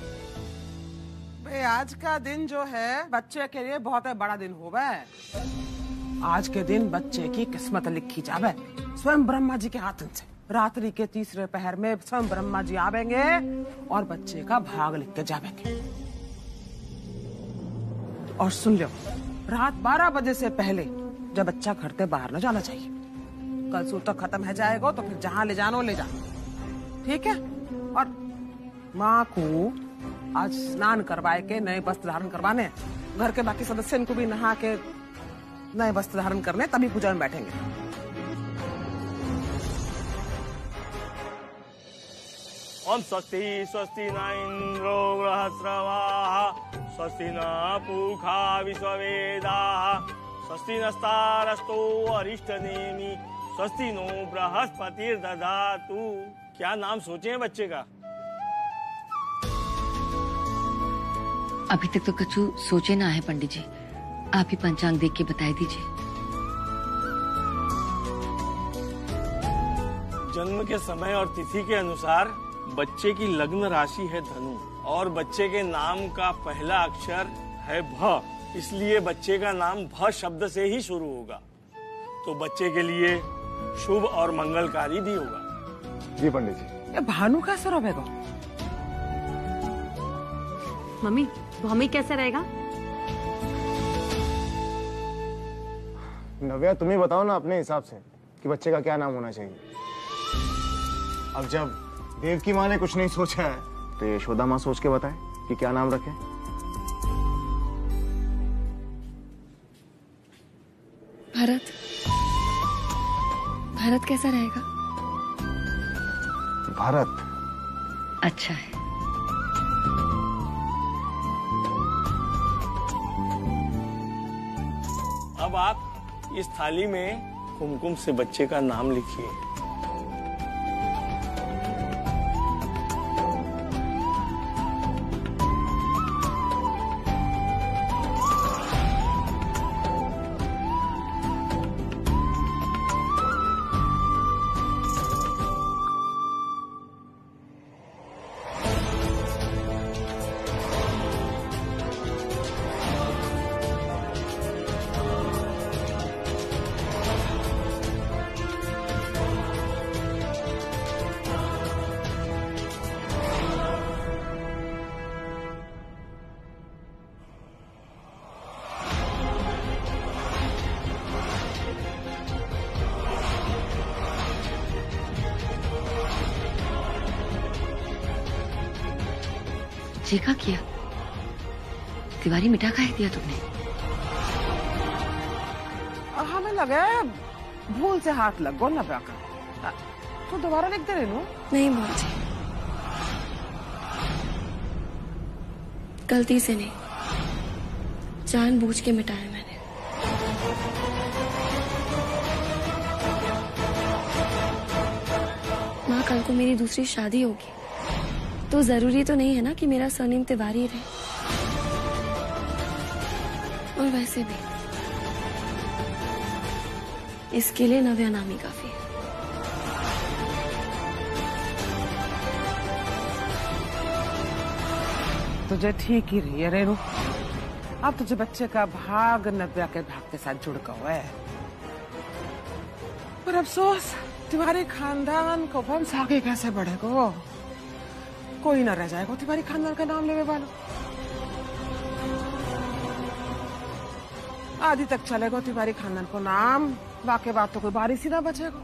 [SPEAKER 14] भाई आज का दिन जो है बच्चे के लिए बहुत बड़ा दिन होगा। आज के दिन बच्चे की किस्मत लिखी जावे स्वयं ब्रह्मा जी के हाथों से। रात्रि के तीसरे पहर में स्वयं ब्रह्मा जी आवेंगे और बच्चे का भाग लिख के जावेंगे। और सुन लो, रात 12 बजे से पहले जब बच्चा घर से बाहर न जाना चाहिए। कल सूत्र खत्म है जाएगा तो फिर जहाँ ले जानो ले जानो, ठीक है? और माँ को आज स्नान करवाए के नए वस्त्र धारण करवाने, घर के बाकी सदस्य इनको भी नहा के नए वस्त्र धारण करने, तभी पूजा में बैठेंगे।
[SPEAKER 19] ओम स्वस्ति स्वस्ति न इंद्रो बृहस्रवाः स्वस्ति न पूषा विश्ववेदाः स्वस्ति नस्तारस्तो अरिष्टनेमि स्वस्ति नो बृहस्पतिर्दधातु। क्या नाम सोचे हैं बच्चे का?
[SPEAKER 12] अभी तक तो कछु सोचे ना है पंडित जी, आप ही पंचांग देख के बता दीजिए।
[SPEAKER 19] जन्म के समय और तिथि के अनुसार बच्चे की लग्न राशि है धनु और बच्चे के नाम का पहला अक्षर है भ, इसलिए बच्चे का नाम भ शब्द से ही शुरू होगा, तो बच्चे के लिए शुभ और मंगलकारी भी होगा।
[SPEAKER 10] जी पंडित जी।
[SPEAKER 14] ये भानु का स्वरूप है।
[SPEAKER 3] मम्मी भूमि कैसे रहेगा?
[SPEAKER 10] नव्या, तुम ही बताओ ना अपने हिसाब से कि बच्चे का क्या नाम होना चाहिए। अब जब देव की माँ ने कुछ नहीं सोचा है तो यशोदा माँ सोच के बताए कि क्या नाम रखें।
[SPEAKER 2] भारत, भारत कैसा रहेगा?
[SPEAKER 10] भारत
[SPEAKER 12] अच्छा है।
[SPEAKER 19] अब आप इस थाली में कुमकुम से बच्चे का नाम लिखिए।
[SPEAKER 17] ये क्या किया? तिवारी मिटा का दिया तुमने?
[SPEAKER 14] हमें लगा भूल से हाथ लग गो नव्या का। तो दोबारा लिख दे रेनू।
[SPEAKER 2] नहीं मौजी, गलती से नहीं, जानबूझ के मिटाया मैंने। माँ, कल को मेरी दूसरी शादी होगी तो जरूरी तो नहीं है ना कि मेरा सरनेम तिवारी रहे। और वैसे भी इसके लिए नव्या नाम ही काफी है।
[SPEAKER 14] तुझे ठीक ही रही है रेनू। अब तुझे बच्चे का भाग नव्या के भाग के साथ जुड़ गया है। पर अफसोस तिवारी खानदान को वंश आगे कैसे बढ़ेगा? कोई ना रह जाएगा तिवारी खानदान का नाम लेने वाला। आदि तक चलेगा तिवारी खानदान को नाम, बाकी बात तो कोई बारिश ही ना बचेगा।